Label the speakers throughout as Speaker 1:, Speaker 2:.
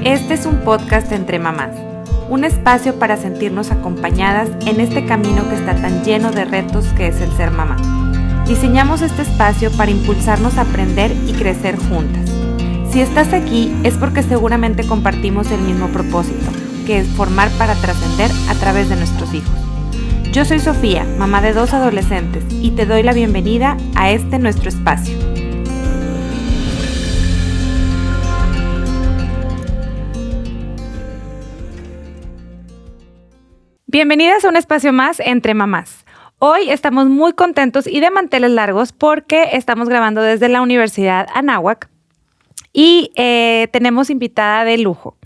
Speaker 1: Este es un podcast entre mamás, un espacio para sentirnos acompañadas en este camino que está tan lleno de retos que es el ser mamá. Diseñamos este espacio para impulsarnos a aprender y crecer juntas. Si estás aquí es porque seguramente compartimos el mismo propósito, que es formar para trascender a través de nuestros hijos. Yo soy Sofía, mamá de 2 adolescentes, y te doy la bienvenida a este nuestro espacio. Bienvenidas a un espacio más entre mamás. Hoy estamos muy contentos y de manteles largos porque estamos grabando desde la Universidad Anáhuac y tenemos invitada de lujo.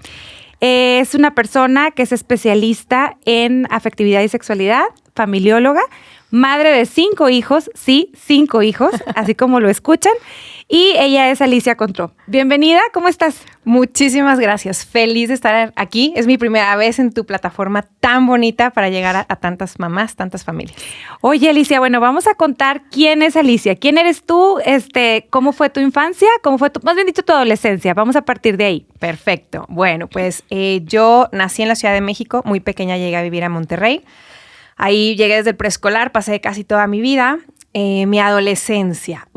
Speaker 1: Es una persona que es especialista en afectividad y sexualidad, familióloga, madre de 5 hijos, sí, 5 hijos, así como lo escuchan. Y ella es Alicia Contró. Bienvenida, ¿cómo estás?
Speaker 2: Muchísimas gracias. Feliz de estar aquí. Es mi primera vez en tu plataforma tan bonita para llegar a tantas mamás, tantas familias.
Speaker 1: Oye, Alicia, bueno, vamos a contar quién es Alicia. ¿Quién eres tú? ¿Cómo fue tu infancia? ¿Cómo fue más bien dicho, tu adolescencia? Vamos a partir de ahí.
Speaker 2: Perfecto. Bueno, pues yo nací en la Ciudad de México. Muy pequeña llegué a vivir a Monterrey. Ahí llegué desde el preescolar, pasé casi toda mi vida. Mi adolescencia,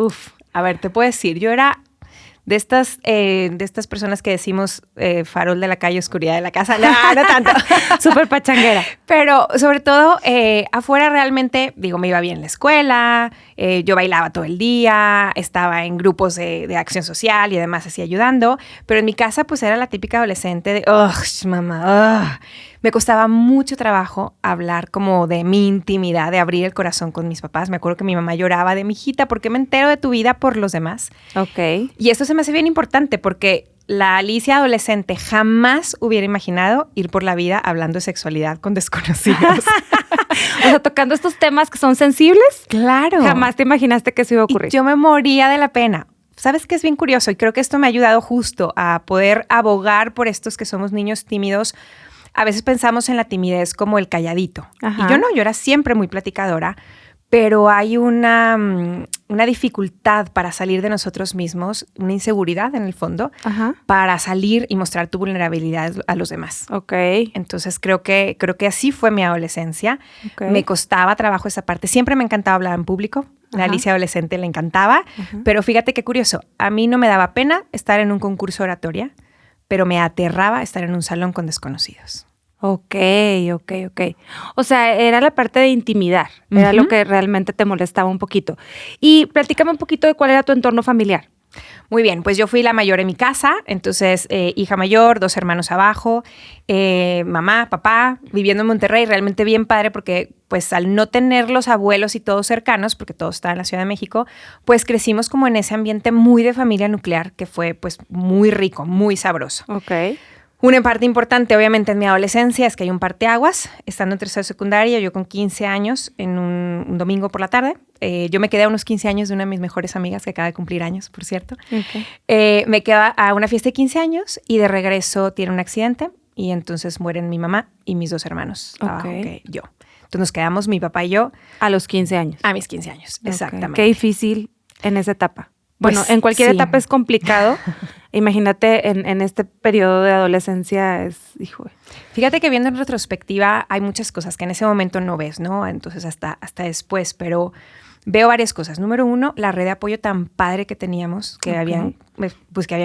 Speaker 2: a ver, te puedo decir, yo era de estas personas que decimos farol de la calle, oscuridad de la casa. No tanto.
Speaker 1: Súper pachanguera.
Speaker 2: Pero sobre todo, afuera realmente, me iba bien en la escuela, yo bailaba todo el día, estaba en grupos de acción social y además así ayudando. Pero en mi casa, pues era la típica adolescente de, mamá, Me costaba mucho trabajo hablar como de mi intimidad, de abrir el corazón con mis papás. Me acuerdo que mi mamá lloraba de mi hijita, ¿por qué me entero de tu vida por los demás?
Speaker 1: Ok.
Speaker 2: Y esto se me hace bien importante porque la Alicia adolescente jamás hubiera imaginado ir por la vida hablando de sexualidad con desconocidos.
Speaker 1: O sea, tocando estos temas que son sensibles.
Speaker 2: Claro.
Speaker 1: Jamás te imaginaste que eso iba a ocurrir.
Speaker 2: Y yo me moría de la pena. ¿Sabes qué es bien curioso? Y creo que esto me ha ayudado justo a poder abogar por estos que somos niños tímidos. A veces pensamos en la timidez como el calladito.
Speaker 1: Ajá.
Speaker 2: Y yo era siempre muy platicadora, pero hay una dificultad para salir de nosotros mismos, una inseguridad en el fondo,
Speaker 1: Ajá.
Speaker 2: para salir y mostrar tu vulnerabilidad a los demás.
Speaker 1: Ok.
Speaker 2: Entonces creo que así fue mi adolescencia.
Speaker 1: Okay.
Speaker 2: Me costaba trabajo esa parte. Siempre me encantaba hablar en público. La Alicia adolescente le encantaba.
Speaker 1: Ajá.
Speaker 2: Pero fíjate qué curioso. A mí no me daba pena estar en un concurso de oratoria, pero me aterraba estar en un salón con desconocidos.
Speaker 1: Ok. O sea, era la parte de intimidar. Era lo que realmente te molestaba un poquito. Y platícame un poquito de cuál era tu entorno familiar.
Speaker 2: Muy bien, pues yo fui la mayor en mi casa, entonces hija mayor, 2 hermanos abajo, mamá, papá, viviendo en Monterrey, realmente bien padre porque pues al no tener los abuelos y todos cercanos, porque todos estaban en la Ciudad de México, pues crecimos como en ese ambiente muy de familia nuclear que fue pues muy rico, muy sabroso.
Speaker 1: Ok.
Speaker 2: Una parte importante, obviamente, en mi adolescencia es que hay un parteaguas. Estando en tercero de secundaria, yo con 15 años, en un domingo por la tarde, yo me quedé a unos 15 años de una de mis mejores amigas, que acaba de cumplir años, por cierto.
Speaker 1: Okay.
Speaker 2: Me quedo a una fiesta de 15 años y de regreso tiene un accidente y entonces mueren mi mamá y mis 2 hermanos.
Speaker 1: Okay.
Speaker 2: Yo. Entonces nos quedamos mi papá y yo.
Speaker 1: A los 15 años.
Speaker 2: A mis 15 años,
Speaker 1: Okay.
Speaker 2: exactamente.
Speaker 1: Qué difícil en esa etapa. Bueno,
Speaker 2: Pues,
Speaker 1: en cualquier
Speaker 2: sí.
Speaker 1: etapa es complicado. Imagínate en este periodo de adolescencia hijo.
Speaker 2: Fíjate que viendo en retrospectiva hay muchas cosas que en ese momento no ves, ¿no? Entonces hasta después, pero veo varias cosas. Número 1, la red de apoyo tan padre que teníamos, que habían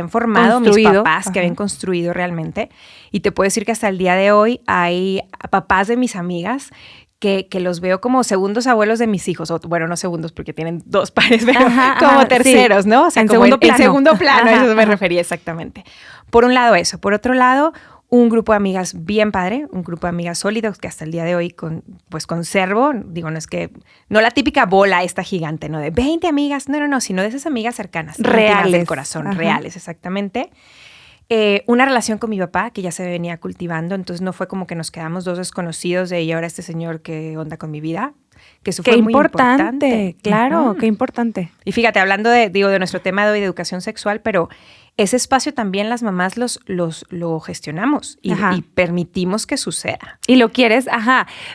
Speaker 2: formado mis papás, que habían construido realmente. Y te puedo decir que hasta el día de hoy hay papás de mis amigas que los veo como segundos abuelos de mis hijos, o bueno, no segundos porque tienen 2 pares, pero como terceros, sí. ¿No? O sea,
Speaker 1: en
Speaker 2: como
Speaker 1: segundo plano.
Speaker 2: En segundo plano, a eso me refería exactamente. Por un lado eso. Por otro lado, un grupo de amigas bien padre, un grupo de amigas sólidos que hasta el día de hoy conservo. Digo, no la típica bola esta gigante, ¿no? De 20 amigas, no, sino de esas amigas cercanas.
Speaker 1: Reales.
Speaker 2: Del corazón, reales, exactamente. Una relación con mi papá que ya se venía cultivando, entonces no fue como que nos quedamos 2 desconocidos de y ahora este señor, ¿qué onda con mi vida? Que eso fue muy importante.
Speaker 1: Claro, qué importante.
Speaker 2: Y fíjate, hablando de nuestro tema de hoy de educación sexual, pero ese espacio también las mamás lo gestionamos y permitimos que suceda.
Speaker 1: Y lo quieres,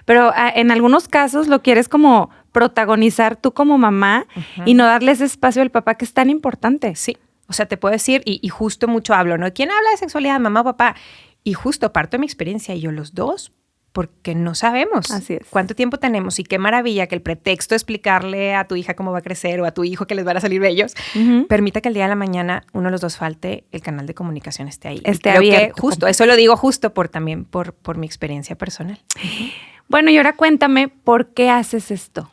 Speaker 1: pero en algunos casos lo quieres como protagonizar tú como mamá y no darle ese espacio al papá que es tan importante.
Speaker 2: Sí. O sea, te puedo decir, y justo mucho hablo, ¿no? ¿Quién habla de sexualidad, mamá o papá? Y justo parto de mi experiencia, y yo los dos, porque no sabemos cuánto tiempo tenemos, y qué maravilla que el pretexto de explicarle a tu hija cómo va a crecer o a tu hijo que les van a salir bellos, permita que el día de la mañana uno de los dos falte, el canal de comunicación esté ahí.
Speaker 1: Esté abierto.
Speaker 2: Que justo, eso lo digo justo también por mi experiencia personal.
Speaker 1: Bueno, y ahora cuéntame, ¿por qué haces esto?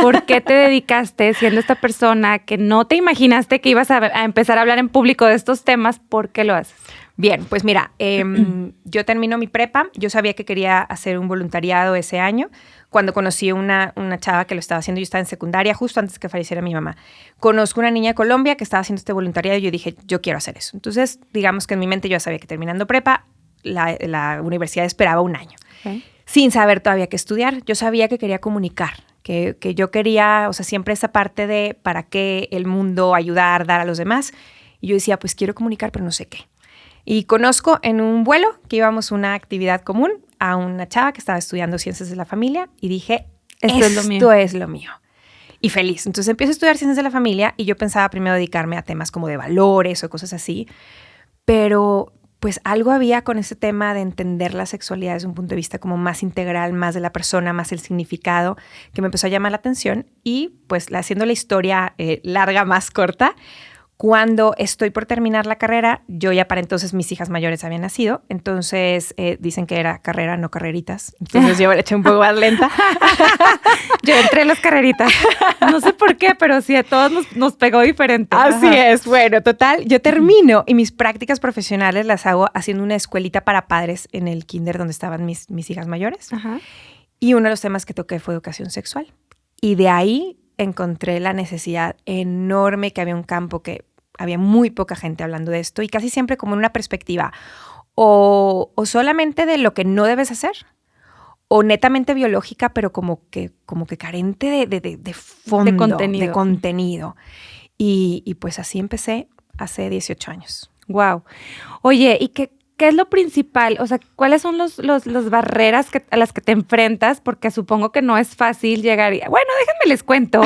Speaker 1: ¿Por qué te dedicaste siendo esta persona que no te imaginaste que ibas a empezar a hablar en público de estos temas? ¿Por qué lo haces?
Speaker 2: Bien, pues mira, yo termino mi prepa, yo sabía que quería hacer un voluntariado ese año, cuando conocí una chava que lo estaba haciendo, yo estaba en secundaria, justo antes que falleciera mi mamá. Conozco una niña de Colombia que estaba haciendo este voluntariado y yo dije, yo quiero hacer eso. Entonces, digamos que en mi mente yo ya sabía que terminando prepa, la universidad esperaba un año, sin saber todavía qué estudiar. Yo sabía que quería comunicar, que yo quería, o sea, siempre esa parte de para qué el mundo, ayudar, dar a los demás. Y yo decía, pues quiero comunicar, pero no sé qué. Y conozco en un vuelo que íbamos a una actividad común a una chava que estaba estudiando ciencias de la familia y dije, esto es lo mío. Y feliz. Entonces empiezo a estudiar ciencias de la familia y yo pensaba primero dedicarme a temas como de valores o cosas así, pero pues algo había con ese tema de entender la sexualidad desde un punto de vista como más integral, más de la persona, más el significado, que me empezó a llamar la atención y pues haciendo la historia larga, más corta. Cuando estoy por terminar la carrera, yo ya para entonces mis hijas mayores habían nacido, entonces dicen que era carrera, no carreritas, entonces yo me la eché un poco más lenta.
Speaker 1: Yo entré en las carreritas, no sé por qué, pero sí, a todos nos pegó diferente.
Speaker 2: Así es, bueno, total, yo termino y mis prácticas profesionales las hago haciendo una escuelita para padres en el kinder donde estaban mis hijas mayores.
Speaker 1: Ajá.
Speaker 2: Y uno de los temas que toqué fue educación sexual. Y de ahí encontré la necesidad enorme, que había un campo que había muy poca gente hablando de esto y casi siempre como en una perspectiva o solamente de lo que no debes hacer o netamente biológica, pero como que carente de fondo, de contenido. Y pues así empecé hace 18 años.
Speaker 1: Wow. Oye, ¿y qué es lo principal? O sea, ¿cuáles son las barreras a las que te enfrentas? Porque supongo que no es fácil llegar y... Bueno, déjenme les cuento.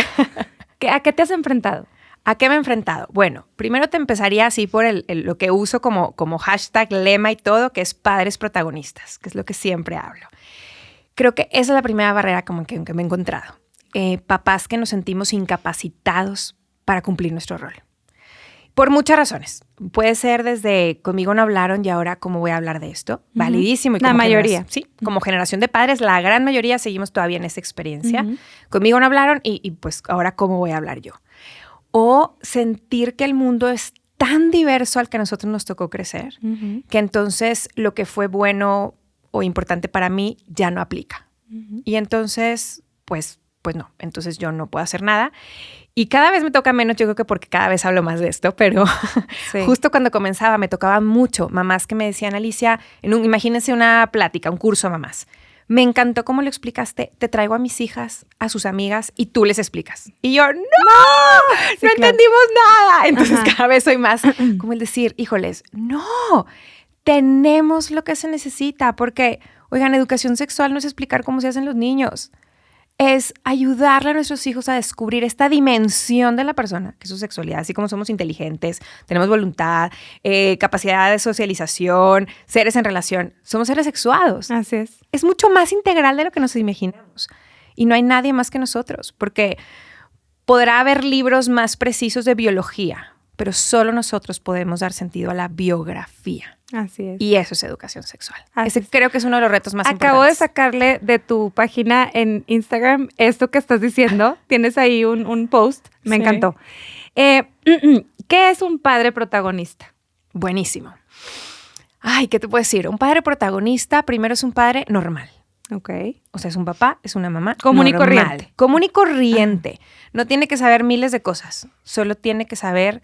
Speaker 1: ¿A qué te has enfrentado?
Speaker 2: ¿A qué me he enfrentado? Bueno, primero te empezaría así por lo que uso como hashtag, lema y todo, que es padres protagonistas, que es lo que siempre hablo. Creo que esa es la primera barrera como que me he encontrado. Papás que nos sentimos incapacitados para cumplir nuestro rol. Por muchas razones. Puede ser desde conmigo no hablaron y ahora cómo voy a hablar de esto. Validísimo. Y
Speaker 1: la mayoría.
Speaker 2: Sí, como generación de padres, la gran mayoría seguimos todavía en esa experiencia. Conmigo no hablaron y pues ahora cómo voy a hablar yo. O sentir que el mundo es tan diverso al que a nosotros nos tocó crecer, que entonces lo que fue bueno o importante para mí ya no aplica. Y entonces, pues no, entonces yo no puedo hacer nada. Y cada vez me toca menos, yo creo que porque cada vez hablo más de esto, pero sí. Justo cuando comenzaba me tocaba mucho mamás que me decían, Alicia, imagínense una plática, un curso de mamás. Me encantó cómo lo explicaste, te traigo a mis hijas, a sus amigas y tú les explicas. Y yo, no entendimos nada. Entonces cada vez soy más como el decir, híjoles, no, tenemos lo que se necesita porque, oigan, educación sexual no es explicar cómo se hacen los niños. Es ayudarle a nuestros hijos a descubrir esta dimensión de la persona, que es su sexualidad, así como somos inteligentes, tenemos voluntad, capacidad de socialización, seres en relación, somos seres sexuados.
Speaker 1: Así es.
Speaker 2: Es mucho más integral de lo que nos imaginamos. Y no hay nadie más que nosotros, porque podrá haber libros más precisos de biología, pero solo nosotros podemos dar sentido a la biografía.
Speaker 1: Así es.
Speaker 2: Y eso es educación sexual. Creo que es uno de los retos más importantes.
Speaker 1: Acabo de sacarle de tu página en Instagram esto que estás diciendo. Tienes ahí un post. Me encantó. ¿Qué es un padre protagonista?
Speaker 2: Buenísimo. Ay, ¿qué te puedo decir? Un padre protagonista primero es un padre normal.
Speaker 1: Ok.
Speaker 2: O sea, es un papá, es una mamá
Speaker 1: común
Speaker 2: normal.
Speaker 1: Y corriente.
Speaker 2: Común y corriente. No tiene que saber miles de cosas. Solo tiene que saber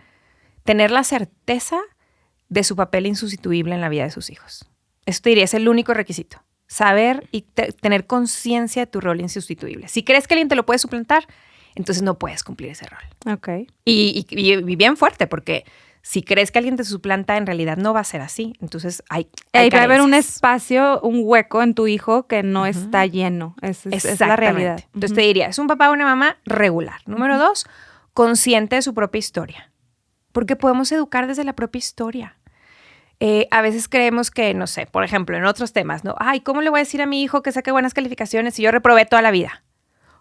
Speaker 2: tener la certeza de su papel insustituible en la vida de sus hijos. Eso te diría, es el único requisito. Saber y tener conciencia de tu rol insustituible. Si crees que alguien te lo puede suplantar, entonces no puedes cumplir ese rol.
Speaker 1: Ok.
Speaker 2: Y bien fuerte, porque si crees que alguien te suplanta, en realidad no va a ser así. Entonces hay
Speaker 1: va a haber un espacio, un hueco en tu hijo que no está lleno. Es la realidad.
Speaker 2: Entonces te diría, es un papá o una mamá regular. Número 2, consciente de su propia historia. porque podemos educar desde la propia historia. A veces creemos que, no sé, por ejemplo, en otros temas, ¿no? Ay, ¿cómo le voy a decir a mi hijo que saque buenas calificaciones si yo reprobé toda la vida?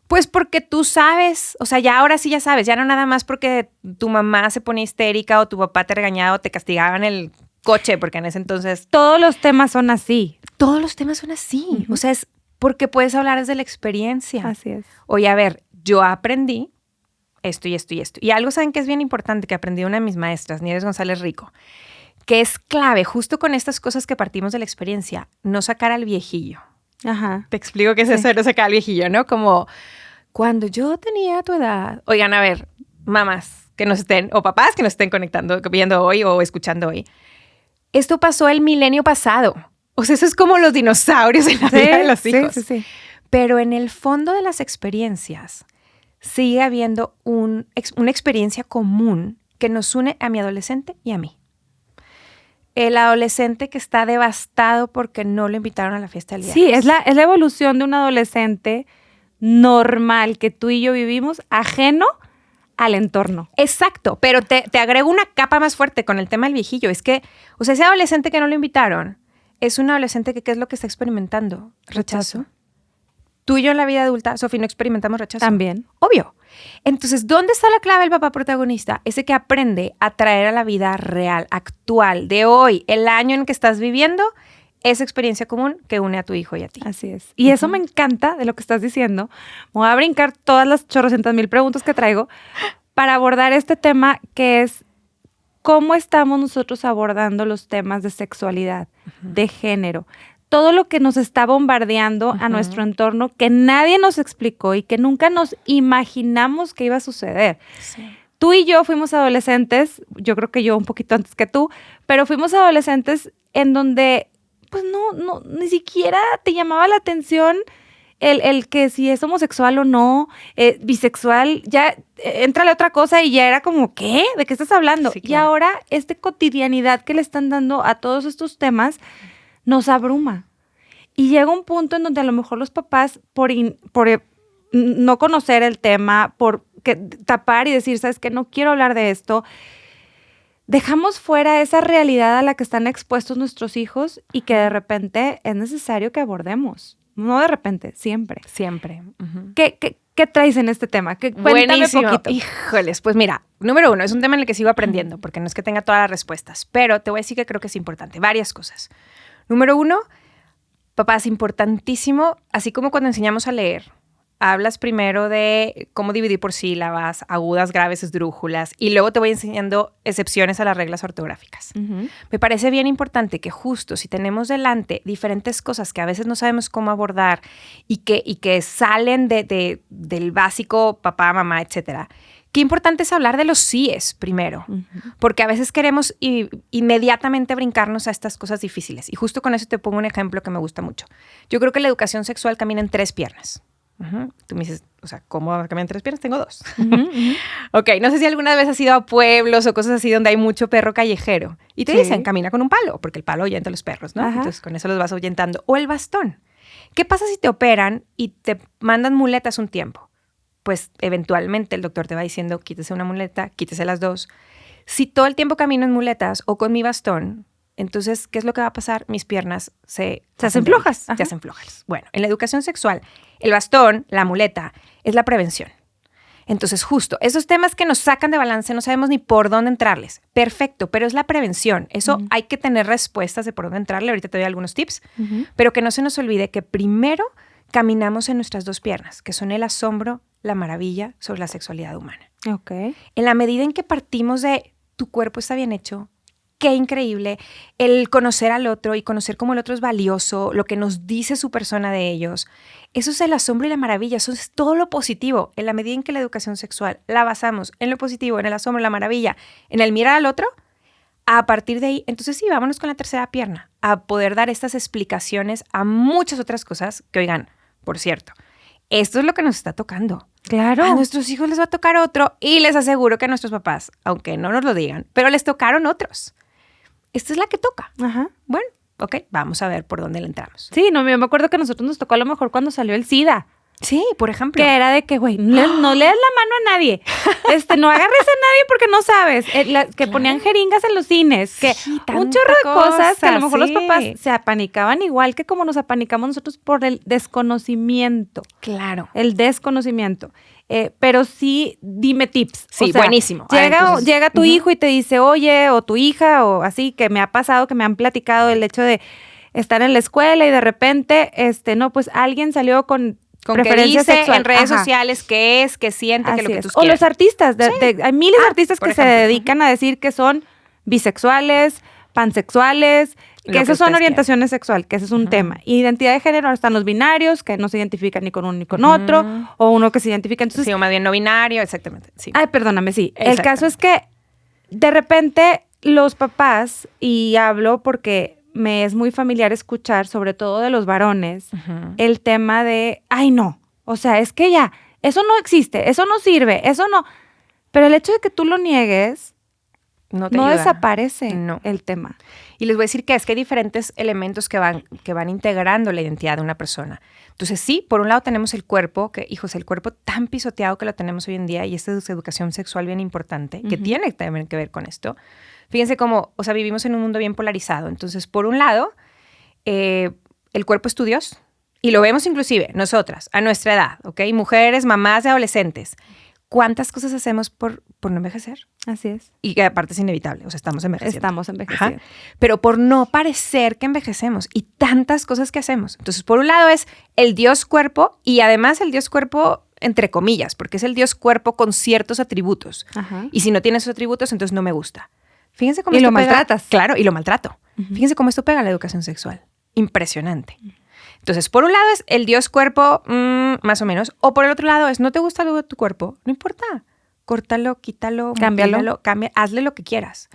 Speaker 2: Pues porque tú sabes, o sea, ya ahora sí ya sabes, ya no nada más porque tu mamá se ponía histérica o tu papá te regañaba o te castigaba en el coche, porque en ese entonces...
Speaker 1: Todos los temas son así.
Speaker 2: Todos los temas son así. O sea, es porque puedes hablar desde la experiencia.
Speaker 1: Así es.
Speaker 2: Oye, a ver, yo aprendí esto y esto y esto. Y algo, ¿saben que es bien importante? Que aprendí una de mis maestras, Nieves González Rico, que es clave, justo con estas cosas que partimos de la experiencia, no sacar al viejillo.
Speaker 1: Ajá.
Speaker 2: Te explico qué es eso de no sacar al viejillo, ¿no? Como cuando yo tenía tu edad. Oigan, a ver, mamás que nos estén, o papás que nos estén conectando, viendo hoy o escuchando hoy. Esto pasó el milenio pasado. O sea, eso es como los dinosaurios en la vida de los hijos.
Speaker 1: Sí.
Speaker 2: Pero en el fondo de las experiencias sigue habiendo una experiencia común que nos une a mi adolescente y a mí. El adolescente que está devastado porque no lo invitaron a la fiesta del día.
Speaker 1: Sí, es la evolución de un adolescente normal que tú y yo vivimos, ajeno al entorno.
Speaker 2: Exacto, pero te agrego una capa más fuerte con el tema del viejillo. Es que, o sea, ese adolescente que no lo invitaron es un adolescente que ¿qué es lo que está experimentando? Rechazo. Tú y yo en la vida adulta, Sofi, no experimentamos rechazo.
Speaker 1: También.
Speaker 2: Obvio. Entonces, ¿dónde está la clave del papá protagonista? Ese que aprende a traer a la vida real, actual, de hoy, el año en que estás viviendo, esa experiencia común que une a tu hijo y a ti.
Speaker 1: Así es. Y eso me encanta de lo que estás diciendo. Me voy a brincar todas las 800,000 preguntas que traigo para abordar este tema que es cómo estamos nosotros abordando los temas de sexualidad, de género. Todo lo que nos está bombardeando a nuestro entorno que nadie nos explicó y que nunca nos imaginamos que iba a suceder.
Speaker 2: Sí.
Speaker 1: Tú y yo fuimos adolescentes, yo creo que yo un poquito antes que tú, pero fuimos adolescentes en donde pues no, ni siquiera te llamaba la atención el que si es homosexual o no, bisexual, ya entrale otra cosa y ya era como, ¿qué? ¿De qué estás hablando?
Speaker 2: Sí, claro.
Speaker 1: Y ahora esta cotidianidad que le están dando a todos estos temas nos abruma. Y llega un punto en donde a lo mejor los papás, por no conocer el tema, por tapar y decir, ¿sabes qué? No quiero hablar de esto, dejamos fuera esa realidad a la que están expuestos nuestros hijos y que de repente es necesario que abordemos. No de repente, siempre.
Speaker 2: Siempre.
Speaker 1: ¿Qué traes en este tema? Cuéntame
Speaker 2: Buenísimo.
Speaker 1: poquito.
Speaker 2: Híjoles, pues mira, número uno, es un tema en el que sigo aprendiendo, porque no es que tenga todas las respuestas, pero te voy a decir que creo que es importante. Varias cosas. Número uno, papá, es importantísimo, así como cuando enseñamos a leer, hablas primero de cómo dividir por sílabas, agudas, graves, esdrújulas, y luego te voy enseñando excepciones a las reglas ortográficas. Me parece bien importante que justo si tenemos delante diferentes cosas que a veces no sabemos cómo abordar y que salen del básico papá, mamá, etcétera, qué importante es hablar de los síes primero, porque a veces queremos inmediatamente brincarnos a estas cosas difíciles. Y justo con eso te pongo un ejemplo que me gusta mucho. Yo creo que la educación sexual camina en 3 piernas. Tú me dices, o sea, ¿cómo caminan 3 piernas? Tengo 2. Ok, no sé si alguna vez has ido a pueblos o cosas así donde hay mucho perro callejero. Y te dicen, camina con un palo, porque el palo ahuyenta a los perros, ¿no? Entonces con eso los vas ahuyentando. O el bastón. ¿Qué pasa si te operan y te mandan muletas un tiempo? Pues eventualmente el doctor te va diciendo, quítese una muleta, quítese las 2. Si todo el tiempo camino en muletas o con mi bastón, entonces, ¿qué es lo que va a pasar? Mis piernas se hacen flojas. Se hacen flojas. Bueno, en la educación sexual, el bastón, la muleta, es la prevención. Entonces, justo, esos temas que nos sacan de balance, no sabemos ni por dónde entrarles. Perfecto, pero es la prevención. Eso hay que tener respuestas de por dónde entrarle. Ahorita te doy algunos tips, pero que no se nos olvide que primero caminamos en nuestras 2 piernas, que son el asombro, la maravilla sobre la sexualidad humana.
Speaker 1: Okay.
Speaker 2: En la medida en que partimos de tu cuerpo está bien hecho, qué increíble, el conocer al otro y conocer cómo el otro es valioso, lo que nos dice su persona de ellos, eso es el asombro y la maravilla, eso es todo lo positivo. En la medida en que la educación sexual la basamos en lo positivo, en el asombro, la maravilla, en el mirar al otro, a partir de ahí, entonces sí, vámonos con la tercera pierna, a poder dar estas explicaciones a muchas otras cosas que, oigan, por cierto, esto es lo que nos está tocando.
Speaker 1: Claro.
Speaker 2: A nuestros hijos les va a tocar otro y les aseguro que a nuestros papás, aunque no nos lo digan, pero les tocaron otros. Esta es la que toca. Bueno, ok, vamos a ver por dónde le entramos.
Speaker 1: Sí, no, yo me acuerdo que a nosotros nos tocó a lo mejor cuando salió el SIDA.
Speaker 2: Sí, por ejemplo.
Speaker 1: Que era de que, güey, no le des la mano a nadie. No agarres a nadie porque no sabes. Que ponían jeringas en los cines. Que un chorro de cosas que a lo mejor los papás se apanicaban igual que como nos apanicamos nosotros por el desconocimiento.
Speaker 2: Claro.
Speaker 1: El desconocimiento. Pero sí, dime tips.
Speaker 2: Sí,
Speaker 1: o sea,
Speaker 2: buenísimo.
Speaker 1: Llega tu hijo y te dice, oye, o tu hija, o así, que me ha pasado, que me han platicado el hecho de estar en la escuela y de repente, no, pues alguien salió con preferencia
Speaker 2: que dice
Speaker 1: sexual
Speaker 2: en redes sociales qué es, qué siente,
Speaker 1: así
Speaker 2: que lo que
Speaker 1: es.
Speaker 2: tú
Speaker 1: O
Speaker 2: quieres.
Speaker 1: los artistas, hay miles de artistas que se dedican a decir que son bisexuales, pansexuales, que esos son orientaciones sexuales, que ese es un tema. Identidad de género están los binarios, que no se identifican ni con uno ni con otro, o uno que se identifica. Entonces,
Speaker 2: sí, o más bien no binario, exactamente. Sí.
Speaker 1: Ay, perdóname, sí. El caso es que de repente los papás, y hablo porque me es muy familiar escuchar, sobre todo de los varones, el tema de, ay, no, o sea, es que ya, eso no existe, eso no sirve, eso no. Pero el hecho de que tú lo niegues, no desaparece el tema.
Speaker 2: Y les voy a decir que es que hay diferentes elementos que van integrando la identidad de una persona. Entonces, sí, por un lado tenemos el cuerpo, que, hijos, el cuerpo tan pisoteado que lo tenemos hoy en día, y esta es educación sexual bien importante, que tiene también que ver con esto. Fíjense cómo, o sea, vivimos en un mundo bien polarizado. Entonces, por un lado, el cuerpo es tu Dios, y lo vemos inclusive nosotras, a nuestra edad, ¿ok? Mujeres, mamás de adolescentes. ¿Cuántas cosas hacemos por no envejecer?
Speaker 1: Así es.
Speaker 2: Y que aparte es inevitable, o sea, estamos envejeciendo.
Speaker 1: Estamos envejeciendo.
Speaker 2: Ajá. Pero por no parecer que envejecemos y tantas cosas que hacemos. Entonces, por un lado es el Dios cuerpo, y además el Dios cuerpo entre comillas, porque es el Dios cuerpo con ciertos atributos.
Speaker 1: Ajá.
Speaker 2: Y si no tiene esos atributos, entonces no me gusta. Fíjense cómo
Speaker 1: y
Speaker 2: esto
Speaker 1: lo
Speaker 2: pega.
Speaker 1: Maltratas.
Speaker 2: Claro, y lo maltrato. Fíjense cómo esto pega a la educación sexual. Impresionante. Entonces, por un lado es el Dios cuerpo, más o menos, o por el otro lado es, no te gusta algo de tu cuerpo, no importa, córtalo, quítalo,
Speaker 1: cámbialo,
Speaker 2: hazle lo que quieras.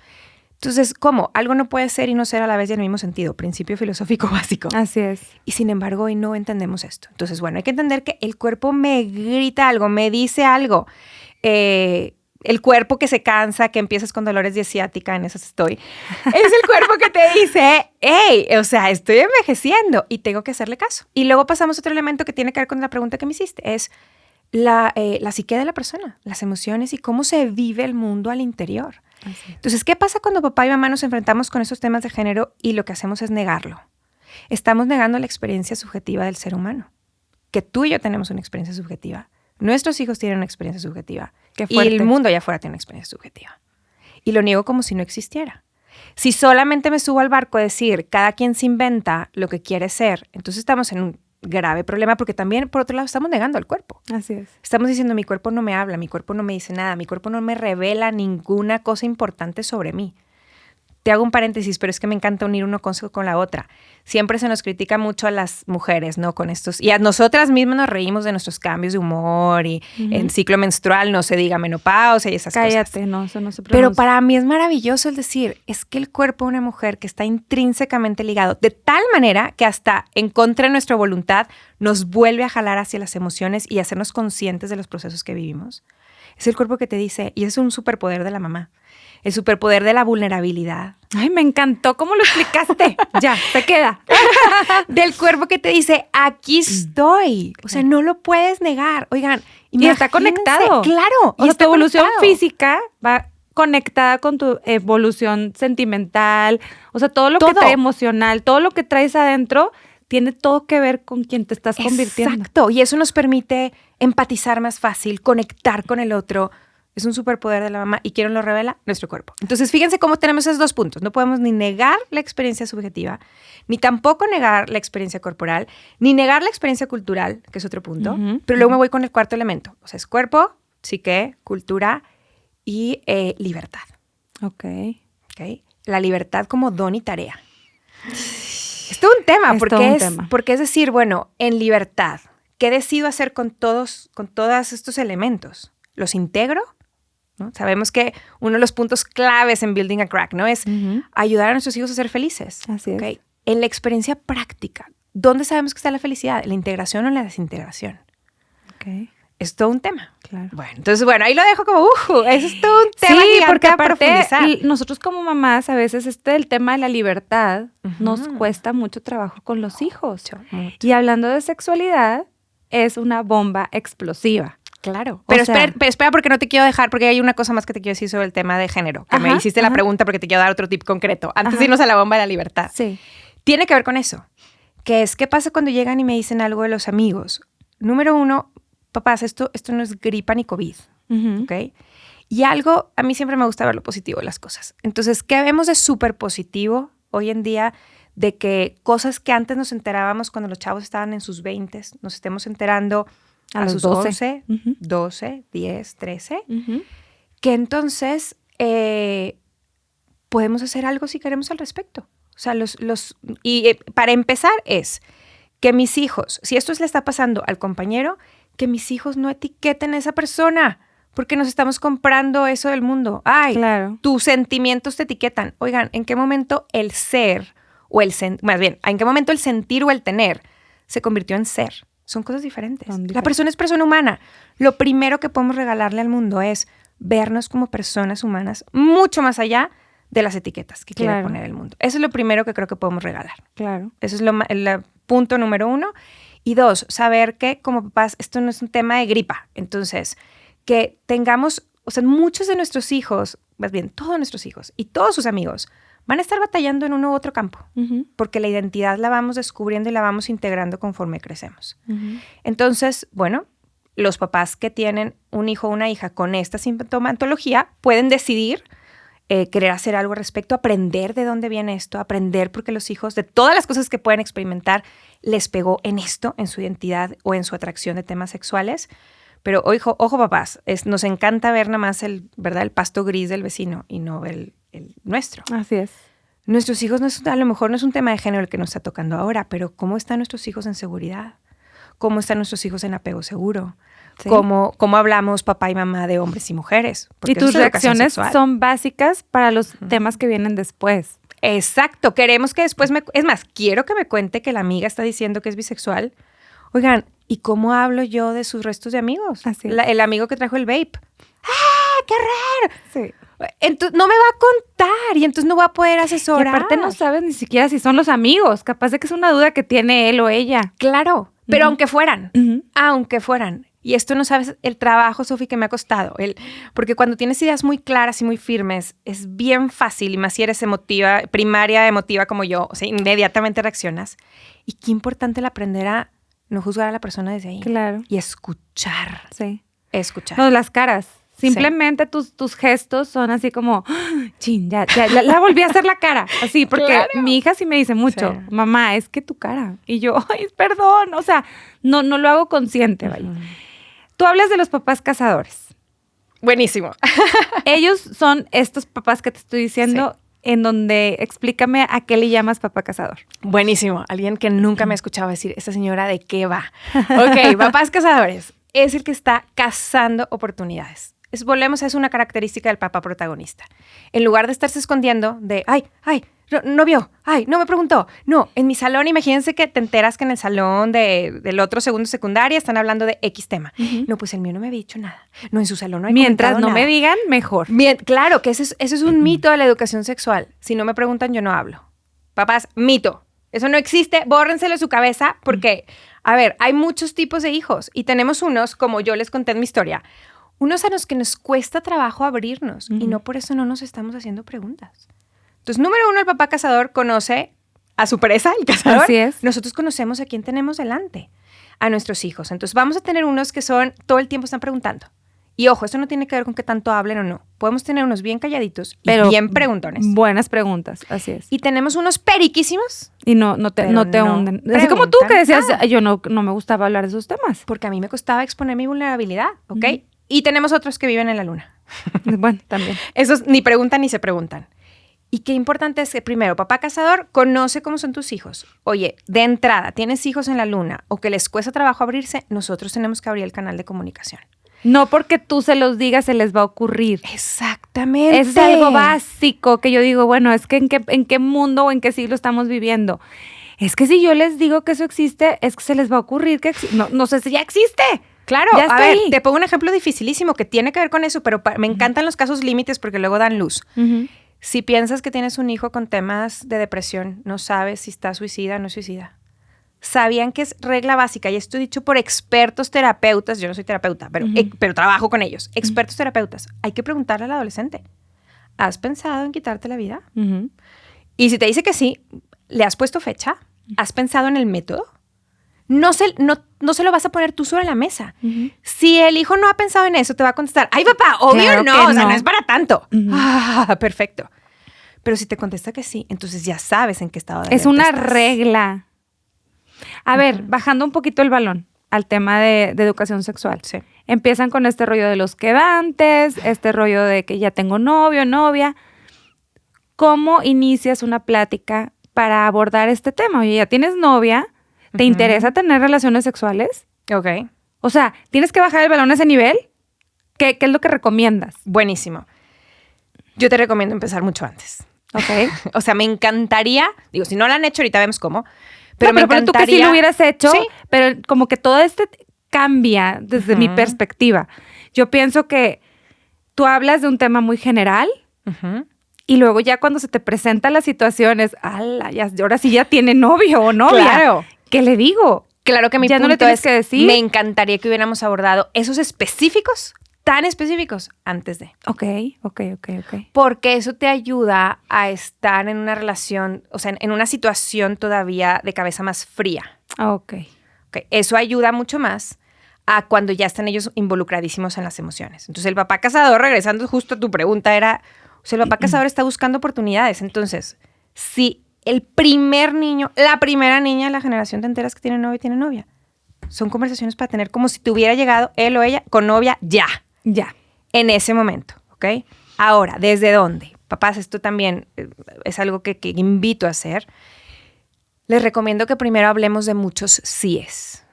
Speaker 2: Entonces, ¿cómo? Algo no puede ser y no ser a la vez y en el mismo sentido, principio filosófico básico.
Speaker 1: Así es.
Speaker 2: Y sin embargo, hoy no entendemos esto. Entonces, bueno, hay que entender que el cuerpo me grita algo, me dice algo. El cuerpo que se cansa, que empiezas con dolores de ciática, en esas estoy. Es el cuerpo que te dice, hey, o sea, estoy envejeciendo y tengo que hacerle caso. Y luego pasamos a otro elemento que tiene que ver con la pregunta que me hiciste, es la psique de la persona, las emociones y cómo se vive el mundo al interior. Entonces, ¿qué pasa cuando papá y mamá nos enfrentamos con esos temas de género y lo que hacemos es negarlo? Estamos negando la experiencia subjetiva del ser humano, que tú y yo tenemos una experiencia subjetiva. Nuestros hijos tienen una experiencia subjetiva. Y el mundo allá afuera tiene una experiencia subjetiva. Y lo niego como si no existiera. Si solamente me subo al barco a decir, cada quien se inventa lo que quiere ser, entonces estamos en un grave problema porque también, por otro lado, estamos negando al cuerpo.
Speaker 1: Así es.
Speaker 2: Estamos diciendo, mi cuerpo no me habla, mi cuerpo no me dice nada, mi cuerpo no me revela ninguna cosa importante sobre mí. Te hago un paréntesis, pero es que me encanta unir una cosa con la otra. Siempre se nos critica mucho a las mujeres, ¿no? Con estos, y a nosotras mismas nos reímos de nuestros cambios de humor y en ciclo menstrual no se diga menopausia y esas cosas.
Speaker 1: Cállate, no, eso no se pronuncia.
Speaker 2: Pero para mí es maravilloso el decir, es que el cuerpo de una mujer que está intrínsecamente ligado, de tal manera que hasta en contra de nuestra voluntad nos vuelve a jalar hacia las emociones y hacernos conscientes de los procesos que vivimos. Es el cuerpo que te dice, y es un superpoder de la mamá, el superpoder de la vulnerabilidad.
Speaker 1: Ay, me encantó cómo lo explicaste. Ya, se queda.
Speaker 2: Del cuerpo que te dice, aquí estoy. O sea, no lo puedes negar. Oigan,
Speaker 1: y está conectado.
Speaker 2: Claro.
Speaker 1: O sea, tu evolución física va conectada con tu evolución sentimental. O sea, todo lo que trae emocional, todo lo que traes adentro, tiene todo que ver con quien te estás convirtiendo.
Speaker 2: Exacto. Y eso nos permite empatizar más fácil, conectar con el otro. Es un superpoder de la mamá. ¿Y quién lo revela? Nuestro cuerpo. Entonces, fíjense cómo tenemos esos dos puntos. No podemos ni negar la experiencia subjetiva, ni tampoco negar la experiencia corporal, ni negar la experiencia cultural, que es otro punto. Pero luego me voy con el cuarto elemento. O sea, es cuerpo, psique, cultura y libertad.
Speaker 1: Ok.
Speaker 2: La libertad como don y tarea. Es todo un tema, porque es decir, bueno, en libertad, ¿qué decido hacer con todos estos elementos? ¿Los integro? ¿No? Sabemos que uno de los puntos claves en Building a Crack, ¿no? Es ayudar a nuestros hijos a ser felices.
Speaker 1: Así es.
Speaker 2: En la experiencia práctica, ¿dónde sabemos que está la felicidad? ¿En la integración o en la desintegración?
Speaker 1: Okay.
Speaker 2: Es todo un tema.
Speaker 1: Claro.
Speaker 2: Bueno, entonces, ahí lo dejo como, eso es todo un tema.
Speaker 1: Sí, porque aparte, nosotros como mamás, a veces el tema de la libertad nos cuesta mucho trabajo con los hijos.
Speaker 2: Mucho.
Speaker 1: Y hablando de sexualidad, es una bomba explosiva.
Speaker 2: Claro. Pero espera, porque no te quiero dejar, porque hay una cosa más que te quiero decir sobre el tema de género, que me hiciste la pregunta porque te quiero dar otro tip concreto. Antes de irnos a la bomba de la libertad.
Speaker 1: Sí.
Speaker 2: Tiene que ver con eso. ¿Qué pasa cuando llegan y me dicen algo de los amigos? Número 1, papás, esto no es gripa ni COVID, ¿ok? Y algo, a mí siempre me gusta ver lo positivo de las cosas. Entonces, ¿qué vemos de súper positivo hoy en día? De que cosas que antes nos enterábamos cuando los chavos estaban en sus 20s, nos estemos enterando a sus 12, 12, 10, 13, que entonces podemos hacer algo si queremos al respecto. O sea, para empezar es que mis hijos, si esto le está pasando al compañero, que mis hijos no etiqueten a esa persona, porque nos estamos comprando eso del mundo. Ay, claro. Tus sentimientos te etiquetan. Oigan, ¿en qué momento el ser más bien, ¿en qué momento el sentir o el tener se convirtió en ser? Son cosas diferentes. La persona es persona humana. Lo primero que podemos regalarle al mundo es vernos como personas humanas, mucho más allá de las etiquetas que quiere poner el mundo. Eso es lo primero que creo que podemos regalar. Claro. Eso es el punto número 1. Y 2, saber que como papás esto no es un tema de gripa. Entonces, que tengamos, o sea, muchos de nuestros hijos, más bien todos nuestros hijos y todos sus amigos van a estar batallando en uno u otro campo, porque la identidad la vamos descubriendo y la vamos integrando conforme crecemos. Entonces, bueno, los papás que tienen un hijo o una hija con esta sintomatología pueden decidir querer hacer algo al respecto, aprender de dónde viene esto, aprender porque los hijos, de todas las cosas que pueden experimentar, les pegó en esto, en su identidad o en su atracción de temas sexuales. Pero ojo papás, nos encanta ver nada más el pasto gris del vecino y no el nuestro.
Speaker 1: Así es.
Speaker 2: Nuestros hijos, a lo mejor no es un tema de género el que nos está tocando ahora, pero ¿cómo están nuestros hijos en seguridad? ¿Cómo están nuestros hijos en apego seguro? Sí. ¿Cómo hablamos papá y mamá de hombres y mujeres?
Speaker 1: Porque y tus reacciones son básicas para los temas que vienen después.
Speaker 2: Exacto. Queremos que después es más, quiero que me cuente que la amiga está diciendo que es bisexual. Oigan, ¿y cómo hablo yo de sus restos de amigos? El amigo que trajo el vape. ¡Ah, qué raro! Sí. Entonces no me va a contar y entonces no va a poder asesorar.
Speaker 1: Y aparte no sabes ni siquiera si son los amigos. Capaz de que es una duda que tiene él o ella.
Speaker 2: Claro, pero aunque fueran. Y esto no sabes el trabajo, Sofi, que me ha costado. Porque cuando tienes ideas muy claras y muy firmes, es bien fácil, y más si eres primaria emotiva como yo, o sea, inmediatamente reaccionas. Y qué importante el aprender a no juzgar a la persona desde ahí.
Speaker 1: Claro.
Speaker 2: Y escuchar.
Speaker 1: Sí.
Speaker 2: Escuchar.
Speaker 1: No, las caras. Simplemente tus gestos son así como, chin, ya la volví a hacer la cara. Así, porque mi hija sí me dice mucho, mamá, es que tu cara. Y yo, ay, perdón. O sea, no lo hago consciente, vaya. Tú hablas de los papás cazadores.
Speaker 2: Buenísimo.
Speaker 1: Ellos son estos papás que te estoy diciendo, en donde explícame a qué le llamas papá cazador.
Speaker 2: Buenísimo. Alguien que nunca me ha escuchado decir, esta señora, ¿de qué va? Ok, papás cazadores. Es el que está cazando oportunidades. Volvemos, es una característica del papá protagonista. En lugar de estarse escondiendo de, ay, no vio, ay, no me preguntó. No, en mi salón, imagínense que te enteras que en el salón del otro segundo secundaria están hablando de X tema. No, pues el mío no me había dicho nada. No, en su salón no hay
Speaker 1: Mientras no
Speaker 2: nada.
Speaker 1: Me digan, mejor.
Speaker 2: Claro, que eso es un mito de la educación sexual. Si no me preguntan, yo no hablo. Papás, mito. Eso no existe, bórrenselo de su cabeza porque, a ver, hay muchos tipos de hijos y tenemos unos, como yo les conté en mi historia, unos a los que nos cuesta trabajo abrirnos y no por eso no nos estamos haciendo preguntas. Entonces, número 1, el papá cazador conoce a su presa, el cazador.
Speaker 1: Así es.
Speaker 2: Nosotros conocemos a quién tenemos delante, a nuestros hijos. Entonces, vamos a tener unos que todo el tiempo están preguntando. Y ojo, esto no tiene que ver con que tanto hablen o no. Podemos tener unos bien calladitos y bien preguntones.
Speaker 1: Buenas preguntas, así es.
Speaker 2: Y tenemos unos periquísimos.
Speaker 1: Y no te hunden. Así como tú que decías, yo no me gustaba hablar de esos temas.
Speaker 2: Porque a mí me costaba exponer mi vulnerabilidad, ¿ok? Y tenemos otros que viven en la luna.
Speaker 1: Bueno, también.
Speaker 2: Esos ni preguntan ni se preguntan. Y qué importante es que primero, papá cazador, conoce cómo son tus hijos. Oye, de entrada, ¿tienes hijos en la luna o que les cuesta trabajo abrirse? Nosotros tenemos que abrir el canal de comunicación.
Speaker 1: No porque tú se los digas se les va a ocurrir.
Speaker 2: Exactamente.
Speaker 1: Eso es algo básico que yo digo, bueno, es que en qué mundo o en qué siglo estamos viviendo. Es que si yo les digo que eso existe, es que se les va a ocurrir que no sé si ya existe.
Speaker 2: Claro, a ver, te pongo un ejemplo dificilísimo que tiene que ver con eso, pero me encantan los casos límites porque luego dan luz. Si piensas que tienes un hijo con temas de depresión, no sabes si está suicida o no suicida. sabían que es regla básica, y esto dicho por expertos terapeutas, yo no soy terapeuta, pero trabajo con ellos, expertos terapeutas, hay que preguntarle al adolescente, ¿has pensado en quitarte la vida? Y si te dice que sí, ¿le has puesto fecha? ¿Has pensado en el método? No se lo vas a poner tú sobre la mesa. Si el hijo no ha pensado en eso, te va a contestar, ¡ay, papá, obvio
Speaker 1: Claro
Speaker 2: no!
Speaker 1: que
Speaker 2: O sea,
Speaker 1: no.
Speaker 2: no es para tanto. Perfecto. Pero si te contesta que sí, entonces ya sabes en qué estado de
Speaker 1: Es
Speaker 2: alerta
Speaker 1: una
Speaker 2: estás.
Speaker 1: regla. A ver, bajando un poquito el balón al tema de educación sexual.
Speaker 2: Sí.
Speaker 1: Empiezan con este rollo de los quedantes, este rollo de que ya tengo novio, novia. ¿Cómo inicias una plática para abordar este tema? Oye, ya tienes novia, ¿te interesa tener relaciones sexuales?
Speaker 2: Ok.
Speaker 1: O sea, ¿tienes que bajar el balón a ese nivel? ¿Qué es lo que recomiendas?
Speaker 2: Buenísimo. Yo te recomiendo empezar mucho antes.
Speaker 1: Ok.
Speaker 2: O sea, me encantaría, digo, si no lo han hecho, ahorita vemos cómo, pero me
Speaker 1: pero tú que sí
Speaker 2: encantaría...
Speaker 1: lo hubieras hecho,
Speaker 2: Sí.
Speaker 1: pero como que todo cambia desde mi perspectiva. Yo pienso que tú hablas de un tema muy general y luego ya cuando se te presenta la situación es, ¡ala! Ahora sí ya tiene novio o novia.
Speaker 2: Claro.
Speaker 1: ¿Qué le digo?
Speaker 2: Claro que mi
Speaker 1: Ya
Speaker 2: punto
Speaker 1: no le tienes
Speaker 2: es,
Speaker 1: que decir.
Speaker 2: me encantaría que hubiéramos abordado esos específicos, tan específicos, antes de.
Speaker 1: Ok.
Speaker 2: Porque eso te ayuda a estar en una relación, o sea, en una situación todavía de cabeza más fría.
Speaker 1: Ok.
Speaker 2: Ok, eso ayuda mucho más a cuando ya están ellos involucradísimos en las emociones. Entonces, el papá cazador, regresando justo a tu pregunta, era, o sea, el papá cazador está buscando oportunidades. Entonces, si el primer niño, la primera niña de la generación te enteras que tiene novio y tiene novia, son conversaciones para tener como si te hubiera llegado él o ella con novia ya.
Speaker 1: Ya.
Speaker 2: En ese momento, ¿ok? Ahora, ¿desde dónde? Papás, esto también es algo que invito a hacer. Les recomiendo que primero hablemos de muchos síes.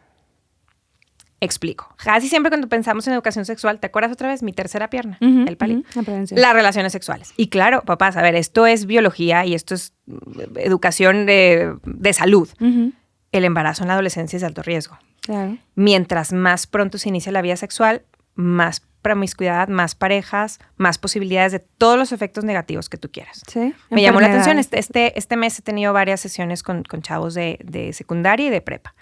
Speaker 2: Explico. Casi siempre cuando pensamos en educación sexual, ¿te acuerdas otra vez? Mi tercera pierna, el palito.
Speaker 1: La prevención.
Speaker 2: Las relaciones sexuales. Y claro, papás, a ver, esto es biología y esto es educación de salud. El embarazo en la adolescencia es de alto riesgo.
Speaker 1: Claro.
Speaker 2: Mientras más pronto se inicia la vida sexual, más promiscuidad, más parejas, más posibilidades de todos los efectos negativos que tú quieras.
Speaker 1: Sí.
Speaker 2: Me llamó la atención,
Speaker 1: Enfermedades.
Speaker 2: este mes he tenido varias sesiones con chavos de secundaria y de prepa.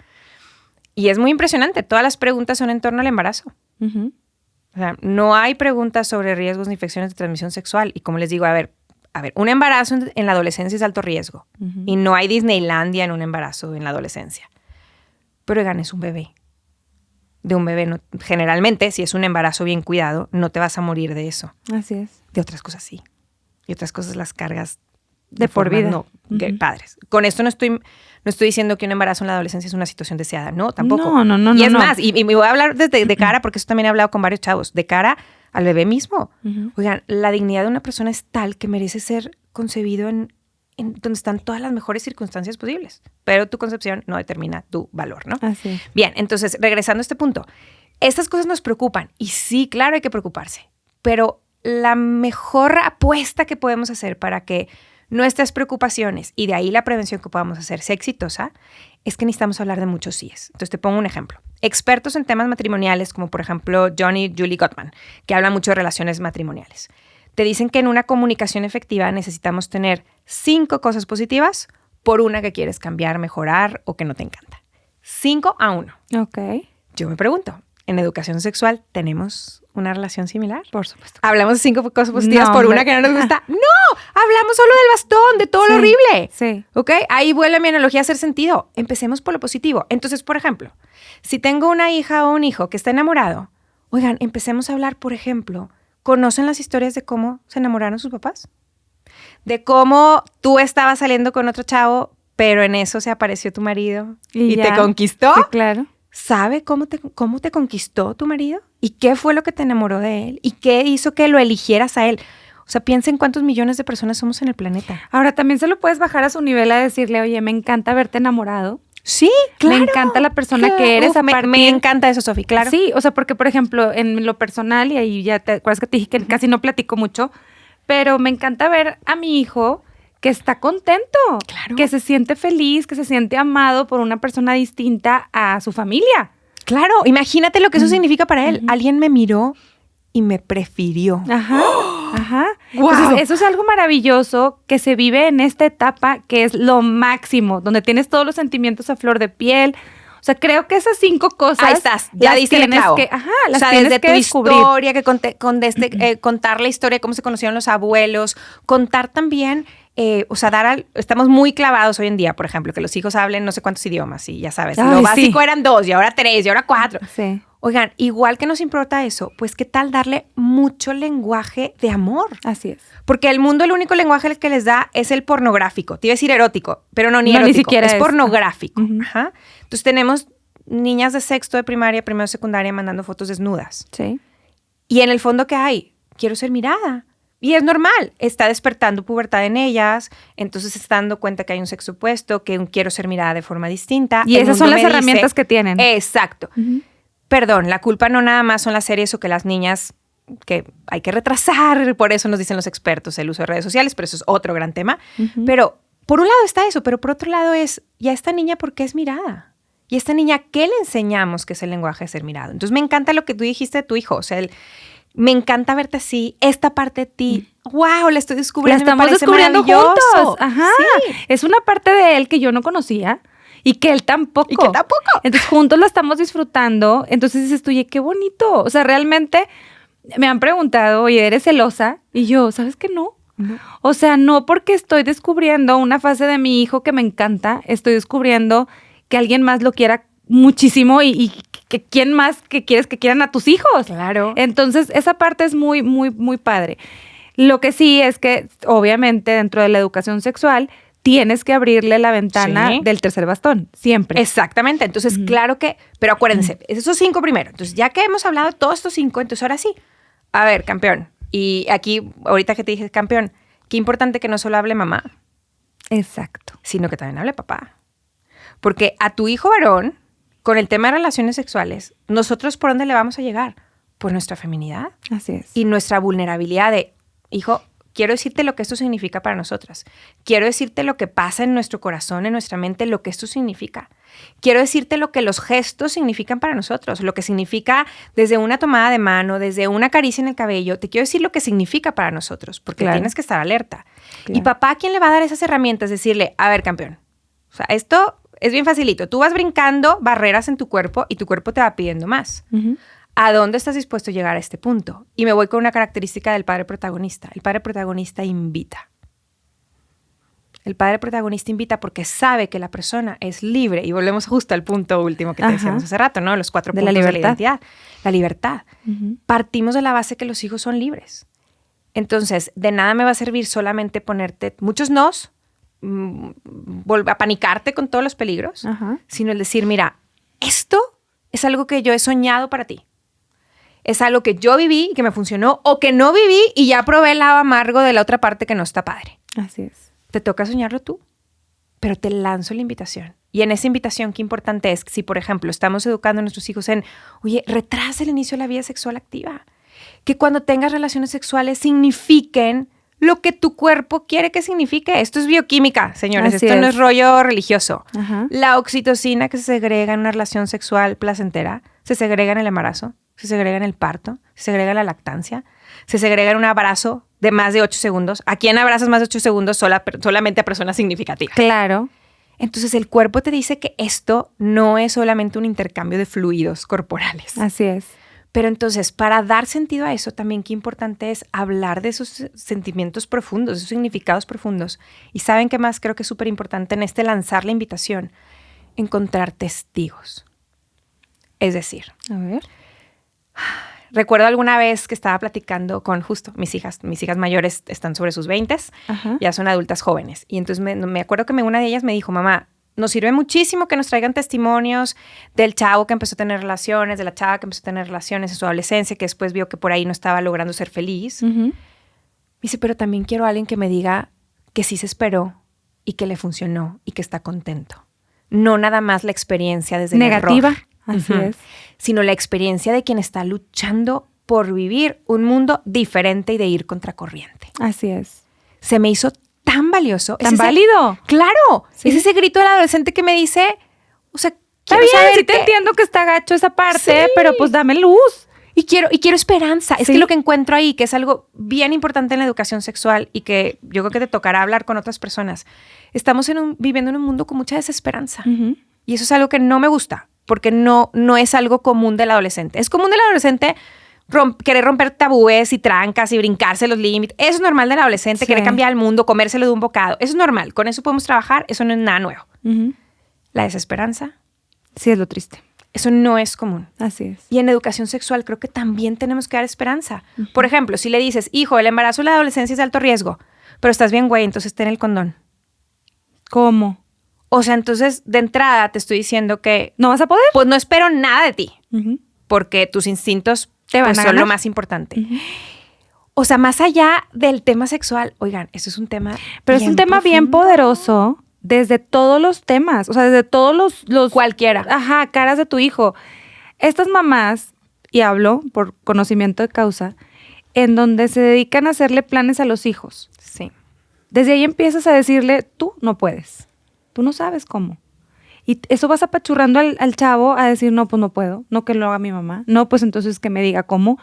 Speaker 2: Y es muy impresionante, todas las preguntas son en torno al embarazo. O sea, no hay preguntas sobre riesgos ni infecciones de transmisión sexual. Y como les digo, a ver, un embarazo en la adolescencia es de alto riesgo. Y no hay Disneylandia en un embarazo en la adolescencia. Pero oigan, es un bebé. De un bebé, no, generalmente, si es un embarazo bien cuidado, no te vas a morir de eso.
Speaker 1: Así es.
Speaker 2: De otras cosas sí. Y otras cosas las cargas
Speaker 1: De por
Speaker 2: formas
Speaker 1: vida.
Speaker 2: no padres. Con esto no estoy diciendo que un embarazo en la adolescencia es una situación deseada. No, tampoco.
Speaker 1: No.
Speaker 2: Y es más, y me voy a hablar desde de cara, porque eso también he hablado con varios chavos, de cara al bebé mismo. Oigan, la dignidad de una persona es tal que merece ser concebido en donde están todas las mejores circunstancias posibles. Pero tu concepción no determina tu valor, ¿no?
Speaker 1: Así es.
Speaker 2: Bien, entonces, regresando a este punto. Estas cosas nos preocupan. Y sí, claro, hay que preocuparse. Pero la mejor apuesta que podemos hacer para que nuestras preocupaciones y de ahí la prevención que podamos hacer sea exitosa es que necesitamos hablar de muchos síes. Entonces, te pongo un ejemplo. Expertos en temas matrimoniales, como por ejemplo John y Julie Gottman, que hablan mucho de relaciones matrimoniales, te dicen que en una comunicación efectiva necesitamos tener 5 cosas positivas por una que quieres cambiar, mejorar o que no te encanta. 5 a 1.
Speaker 1: Ok.
Speaker 2: Yo me pregunto, ¿en educación sexual tenemos una relación similar?
Speaker 1: Por supuesto.
Speaker 2: ¿Hablamos de 5 cosas positivas
Speaker 1: No,
Speaker 2: por
Speaker 1: hombre.
Speaker 2: una que no nos gusta? ¡No! Hablamos solo del bastón, de todo lo
Speaker 1: Sí,
Speaker 2: horrible.
Speaker 1: sí.
Speaker 2: ¿Ok? Ahí vuelve mi analogía a hacer sentido. Empecemos por lo positivo. Entonces, por ejemplo, si tengo una hija o un hijo que está enamorado, oigan, empecemos a hablar, por ejemplo, ¿conocen las historias de cómo se enamoraron sus papás? De cómo tú estabas saliendo con otro chavo, pero en eso se apareció tu marido y te
Speaker 1: ya.
Speaker 2: conquistó.
Speaker 1: Sí, claro.
Speaker 2: ¿Sabe cómo te conquistó tu marido? ¿Y qué fue lo que te enamoró de él? ¿Y qué hizo que lo eligieras a él? O sea, piensa en cuántos millones de personas somos en el planeta.
Speaker 1: Ahora, también se lo puedes bajar a su nivel a decirle, oye, me encanta verte enamorado.
Speaker 2: Sí, claro.
Speaker 1: Me encanta la persona que eres.
Speaker 2: Me encanta eso, Sofi, claro.
Speaker 1: Sí, o sea, porque, por ejemplo, en lo personal, y ahí ya te acuerdas que te dije que casi no platico mucho, pero me encanta ver a mi hijo que está contento,
Speaker 2: Claro.
Speaker 1: que se siente feliz, que se siente amado por una persona distinta a su familia.
Speaker 2: Claro, imagínate lo que eso significa para él. Alguien me miró y me prefirió.
Speaker 1: Ajá. Ajá.
Speaker 2: ¡Guau!
Speaker 1: Entonces, eso es algo maravilloso que se vive en esta etapa que es lo máximo, donde tienes todos los sentimientos a flor de piel. O sea, creo que esas 5 cosas...
Speaker 2: Ahí estás, ya diste el clavo.
Speaker 1: Las
Speaker 2: o sea,
Speaker 1: tienes
Speaker 2: desde
Speaker 1: que
Speaker 2: tu
Speaker 1: descubrir.
Speaker 2: historia, contar la historia de cómo se conocieron los abuelos, contar también... estamos muy clavados hoy en día, por ejemplo, que los hijos hablen no sé cuántos idiomas y ya sabes,
Speaker 1: Ay,
Speaker 2: lo básico
Speaker 1: sí.
Speaker 2: eran 2 y ahora 3 y ahora 4.
Speaker 1: Sí.
Speaker 2: Oigan, igual que nos importa eso, pues qué tal darle mucho lenguaje de amor.
Speaker 1: Así es.
Speaker 2: Porque el mundo el único lenguaje que les da es el pornográfico. Te iba a decir erótico, pero no, ni
Speaker 1: No, ni
Speaker 2: erótico,
Speaker 1: siquiera
Speaker 2: es
Speaker 1: es.
Speaker 2: pornográfico.
Speaker 1: Ujú.
Speaker 2: Ajá. Entonces tenemos niñas de sexto de primaria, primero de secundaria mandando fotos desnudas.
Speaker 1: Sí.
Speaker 2: Y en el fondo, ¿qué hay? Quiero ser mirada. Y es normal, está despertando pubertad en ellas, entonces se está dando cuenta que hay un sexo opuesto, que quiero ser mirada de forma distinta.
Speaker 1: Y
Speaker 2: El
Speaker 1: esas
Speaker 2: mundo
Speaker 1: son las
Speaker 2: me dice-
Speaker 1: herramientas que tienen.
Speaker 2: Exacto.
Speaker 1: Ujú.
Speaker 2: Perdón, la culpa no nada más son las series o que las niñas que hay que retrasar, por eso nos dicen los expertos el uso de redes sociales, pero eso es otro gran tema.
Speaker 1: Ujú.
Speaker 2: Pero por un lado está eso, pero por otro lado es, ¿y a esta niña por qué es mirada? ¿Y a esta niña qué le enseñamos que es el lenguaje de ser mirado? Entonces me encanta lo que tú dijiste de tu hijo, o sea, me encanta verte así, esta parte de ti, wow, la estoy
Speaker 1: La
Speaker 2: descubriendo, me
Speaker 1: estamos
Speaker 2: parece
Speaker 1: descubriendo
Speaker 2: maravilloso.
Speaker 1: juntos. Ajá.
Speaker 2: Sí.
Speaker 1: Es una parte de él que yo no conocía y que él tampoco.
Speaker 2: Y que tampoco.
Speaker 1: Entonces, juntos la estamos disfrutando. Entonces dices tú, oye, qué bonito. O sea, realmente me han preguntado, oye, ¿eres celosa? Y yo, ¿sabes qué no?
Speaker 2: No.
Speaker 1: O sea, no porque estoy descubriendo una fase de mi hijo que me encanta, estoy descubriendo que alguien más lo quiera muchísimo y que quién más que quieres que quieran a tus hijos.
Speaker 2: Claro.
Speaker 1: Entonces, esa parte es muy, muy, muy padre. Lo que sí es que, obviamente, dentro de la educación sexual, tienes que abrirle la ventana
Speaker 2: Sí.
Speaker 1: del tercer bastón, siempre.
Speaker 2: Exactamente. Entonces, claro que, pero acuérdense, esos 5 primero. Entonces, ya que hemos hablado de todos estos 5, entonces ahora sí. A ver, campeón. Y aquí, ahorita que te dije campeón, qué importante que no solo hable mamá,
Speaker 1: Exacto.
Speaker 2: sino que también hable papá. Porque a tu hijo varón, con el tema de relaciones sexuales, nosotros ¿por dónde le vamos a llegar? Por nuestra feminidad
Speaker 1: Así es.
Speaker 2: y nuestra vulnerabilidad de, hijo, quiero decirte lo que esto significa para nosotras. Quiero decirte lo que pasa en nuestro corazón, en nuestra mente, lo que esto significa. Quiero decirte lo que los gestos significan para nosotros, lo que significa desde una tomada de mano, desde una caricia en el cabello. Te quiero decir lo que significa para nosotros, porque
Speaker 1: Claro.
Speaker 2: tienes que estar alerta.
Speaker 1: Claro.
Speaker 2: Y papá, ¿quién le va a dar esas herramientas? Decirle, a ver, campeón, o sea, esto es bien facilito. Tú vas brincando barreras en tu cuerpo y tu cuerpo te va pidiendo más.
Speaker 1: Ujú.
Speaker 2: ¿A dónde estás dispuesto a llegar a este punto? Y me voy con una característica del padre protagonista. El padre protagonista invita. El padre protagonista invita porque sabe que la persona es libre. Y volvemos justo al punto último que te
Speaker 1: Ajá.
Speaker 2: decíamos hace rato, ¿no? Los 4
Speaker 1: De la
Speaker 2: puntos de la
Speaker 1: libertad.
Speaker 2: identidad. La libertad.
Speaker 1: Ujú.
Speaker 2: Partimos de la base que los hijos son libres. Entonces, de nada me va a servir solamente ponerte muchos nos, apanicarte con todos los peligros,
Speaker 1: Ajá.
Speaker 2: sino el decir, mira, esto es algo que yo he soñado para ti. Es algo que yo viví y que me funcionó, o que no viví y ya probé el lado amargo de la otra parte que no está padre.
Speaker 1: Así es.
Speaker 2: Te toca soñarlo tú, pero te lanzo la invitación. Y en esa invitación, qué importante es que si, por ejemplo, estamos educando a nuestros hijos en, oye, retrasa el inicio de la vida sexual activa. Que cuando tengas relaciones sexuales signifiquen lo que tu cuerpo quiere que signifique. Esto es bioquímica, señores.
Speaker 1: Así
Speaker 2: Esto no
Speaker 1: es.
Speaker 2: es rollo religioso.
Speaker 1: Ajá.
Speaker 2: La oxitocina que se segrega en una relación sexual placentera, se segrega en el embarazo, se segrega en el parto, se segrega en la lactancia, se segrega en un abrazo de más de 8 segundos. ¿A quién abrazas más de 8 segundos? Solamente a personas significativas.
Speaker 1: Claro.
Speaker 2: Entonces el cuerpo te dice que esto no es solamente un intercambio de fluidos corporales.
Speaker 1: Así es.
Speaker 2: Pero entonces, para dar sentido a eso, también qué importante es hablar de esos sentimientos profundos, de esos significados profundos. Y ¿saben qué más? Creo que es súper importante en este lanzar la invitación, encontrar testigos. Es decir,
Speaker 1: A ver.
Speaker 2: recuerdo alguna vez que estaba platicando con justo mis hijas mayores están sobre sus 20s,
Speaker 1: Ajá.
Speaker 2: ya son adultas jóvenes. Y entonces me acuerdo que una de ellas me dijo, mamá, nos sirve muchísimo que nos traigan testimonios del chavo que empezó a tener relaciones, de la chava que empezó a tener relaciones en su adolescencia, que después vio que por ahí no estaba logrando ser feliz.
Speaker 1: Ujú.
Speaker 2: Me dice, pero también quiero a alguien que me diga que sí se esperó y que le funcionó y que está contento. No nada más la experiencia desde
Speaker 1: Negativa.
Speaker 2: el error.
Speaker 1: Así
Speaker 2: Ujú.
Speaker 1: es.
Speaker 2: Sino la experiencia de quien está luchando por vivir un mundo diferente y de ir contracorriente.
Speaker 1: Así es.
Speaker 2: Se me hizo tan valioso.
Speaker 1: ¿Tan
Speaker 2: Es ese-
Speaker 1: válido?
Speaker 2: Claro.
Speaker 1: Sí.
Speaker 2: Es ese grito del adolescente que me dice, o sea,
Speaker 1: Está
Speaker 2: quiero
Speaker 1: bien,
Speaker 2: saber
Speaker 1: sí te
Speaker 2: que-
Speaker 1: entiendo que está gacho esa parte,
Speaker 2: Sí.
Speaker 1: pero pues dame luz.
Speaker 2: Y quiero esperanza. Es
Speaker 1: Sí.
Speaker 2: que lo que encuentro ahí, que es algo bien importante en la educación sexual y que yo creo que te tocará hablar con otras personas, estamos viviendo en un mundo con mucha desesperanza.
Speaker 1: Ujú.
Speaker 2: Y eso es algo que no me gusta, porque no es algo común del adolescente. Es común del adolescente querer romper tabúes y trancas y brincarse los límites. Eso es normal del adolescente,
Speaker 1: Sí.
Speaker 2: querer cambiar el mundo, comérselo de un bocado. Eso es normal. Con eso podemos trabajar. Eso no es nada nuevo.
Speaker 1: Ujú.
Speaker 2: La desesperanza,
Speaker 1: Sí, es lo triste.
Speaker 2: eso no es común.
Speaker 1: Así es.
Speaker 2: Y en educación sexual creo que también tenemos que dar esperanza. Por ejemplo, si le dices, hijo, el embarazo y la adolescencia es de alto riesgo, pero estás bien, güey, entonces ten el condón.
Speaker 1: ¿Cómo?
Speaker 2: O sea, entonces, de entrada te estoy diciendo que,
Speaker 1: ¿No vas a poder?
Speaker 2: pues no espero nada de ti,
Speaker 1: Ujú.
Speaker 2: porque tus instintos
Speaker 1: Te van
Speaker 2: pues,
Speaker 1: a
Speaker 2: son lo
Speaker 1: ganar.
Speaker 2: más importante. O sea, más allá del tema sexual, oigan, eso es un tema
Speaker 1: Pero es un tema bien
Speaker 2: profundo.
Speaker 1: poderoso desde todos los temas, o sea, desde todos los
Speaker 2: Cualquiera.
Speaker 1: Ajá, caras de tu hijo. Estas mamás, y hablo por conocimiento de causa, en donde se dedican a hacerle planes a los hijos.
Speaker 2: Sí.
Speaker 1: Desde ahí empiezas a decirle, tú no puedes, tú no sabes cómo. Y eso vas apachurrando al chavo a decir, no, pues no puedo, no que lo haga mi mamá, no, pues entonces que me diga cómo.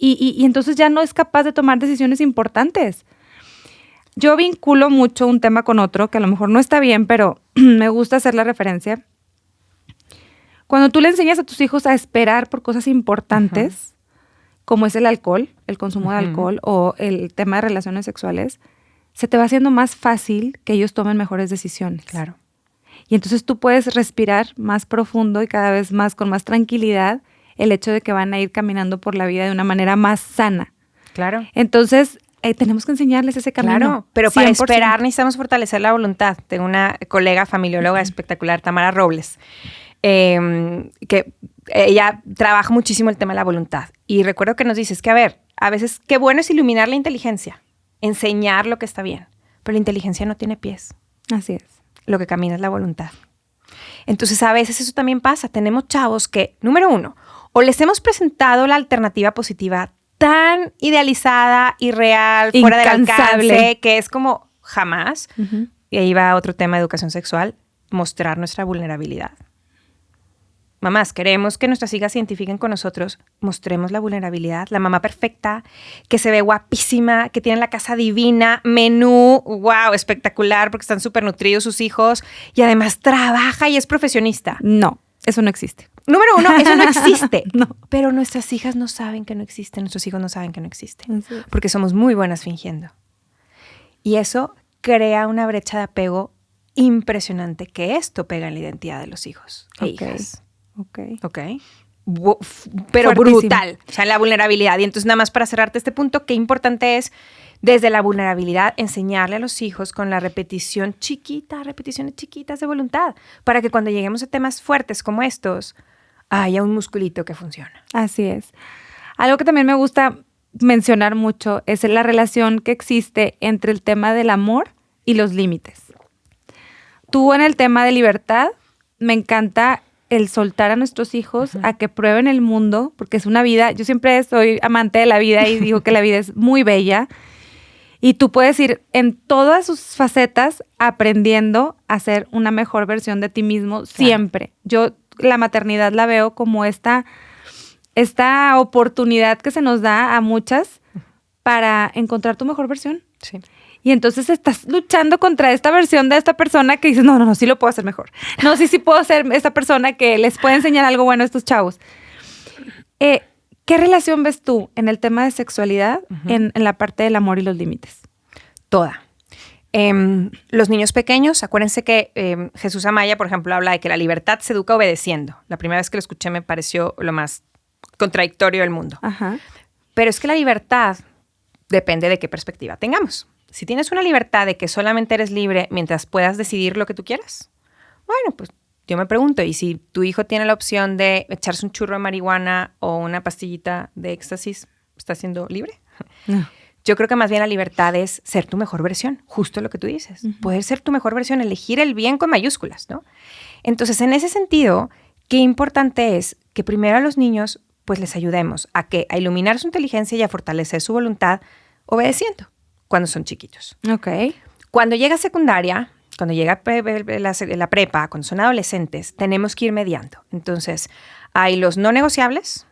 Speaker 1: Y entonces ya no es capaz de tomar decisiones importantes. Yo vinculo mucho un tema con otro, que a lo mejor no está bien, pero me gusta hacer la referencia. Cuando tú le enseñas a tus hijos a esperar por cosas importantes, como es el alcohol, el consumo de alcohol o el tema de relaciones sexuales, se te va haciendo más fácil que ellos tomen mejores decisiones.
Speaker 2: Claro.
Speaker 1: Y entonces tú puedes respirar más profundo y cada vez más con más tranquilidad el hecho de que van a ir caminando por la vida de una manera más sana.
Speaker 2: Claro.
Speaker 1: Entonces, tenemos que enseñarles ese camino.
Speaker 2: Claro, pero para
Speaker 1: 100%.
Speaker 2: esperar necesitamos fortalecer la voluntad. Tengo una colega familióloga espectacular, Tamara Robles, que ella trabaja muchísimo el tema de la voluntad. Y recuerdo que nos dices que, a ver, a veces qué bueno es iluminar la inteligencia, enseñar lo que está bien, pero la inteligencia no tiene pies.
Speaker 1: Así es.
Speaker 2: Lo que camina es la voluntad. Entonces, a veces eso también pasa. Tenemos chavos que, número uno, o les hemos presentado la alternativa positiva tan idealizada, irreal, fuera del
Speaker 1: Incansable.
Speaker 2: alcance, que es como jamás.
Speaker 1: Ujú.
Speaker 2: Y ahí va otro tema de educación sexual, mostrar nuestra vulnerabilidad. Mamás, queremos que nuestras hijas se identifiquen con nosotros, mostremos la vulnerabilidad. La mamá perfecta, que se ve guapísima, que tiene la casa divina, menú, wow, espectacular, porque están súper nutridos sus hijos, y además trabaja y es profesionista.
Speaker 1: No, eso no existe.
Speaker 2: Número uno, eso no existe.
Speaker 1: No.
Speaker 2: Pero nuestras hijas no saben que no existe, nuestros hijos no saben que no existe,
Speaker 1: Así es.
Speaker 2: porque somos muy buenas fingiendo. Y eso crea una brecha de apego impresionante, que esto pega en la identidad de los hijos e
Speaker 1: Ok.
Speaker 2: hijas.
Speaker 1: Ok.
Speaker 2: ¿Ok? Pero
Speaker 1: Fuertísimo.
Speaker 2: brutal. O sea, la vulnerabilidad. Y entonces, nada más para cerrarte este punto, qué importante es, desde la vulnerabilidad, enseñarle a los hijos con la repeticiones chiquitas de voluntad, para que cuando lleguemos a temas fuertes como estos, haya un musculito que funciona.
Speaker 1: Así es. Algo que también me gusta mencionar mucho es la relación que existe entre el tema del amor y los límites. Tú en el tema de libertad, me encanta el soltar a nuestros hijos a que prueben el mundo, porque es una vida, yo siempre soy amante de la vida y digo que la vida es muy bella y tú puedes ir en todas sus facetas aprendiendo a ser una mejor versión de ti mismo siempre. Yo la maternidad la veo como esta oportunidad que se nos da a muchas para encontrar tu mejor versión.
Speaker 2: Sí.
Speaker 1: Y entonces estás luchando contra esta versión de esta persona que dices, no, sí lo puedo hacer mejor. No, sí puedo ser esta persona que les puede enseñar algo bueno a estos chavos. ¿Qué relación ves tú en el tema de sexualidad en la parte del amor y los límites?
Speaker 2: Toda. Los niños pequeños, acuérdense que Jesús Amaya, por ejemplo, habla de que la libertad se educa obedeciendo. La primera vez que lo escuché me pareció lo más contradictorio del mundo.
Speaker 1: Ajá.
Speaker 2: Pero es que la libertad depende de qué perspectiva tengamos. Si tienes una libertad de que solamente eres libre mientras puedas decidir lo que tú quieras, bueno, pues yo me pregunto, ¿y si tu hijo tiene la opción de echarse un churro de marihuana o una pastillita de éxtasis, está siendo libre?
Speaker 1: No.
Speaker 2: Yo creo que más bien la libertad es ser tu mejor versión, justo lo que tú dices. Poder ser tu mejor versión, elegir el bien con mayúsculas, ¿no? Entonces, en ese sentido, qué importante es que primero a los niños pues les ayudemos a iluminar su inteligencia y a fortalecer su voluntad obedeciendo cuando son chiquitos.
Speaker 1: Ok.
Speaker 2: Cuando llega secundaria, cuando llega la prepa, cuando son adolescentes, tenemos que ir mediando. Entonces, hay los no negociables,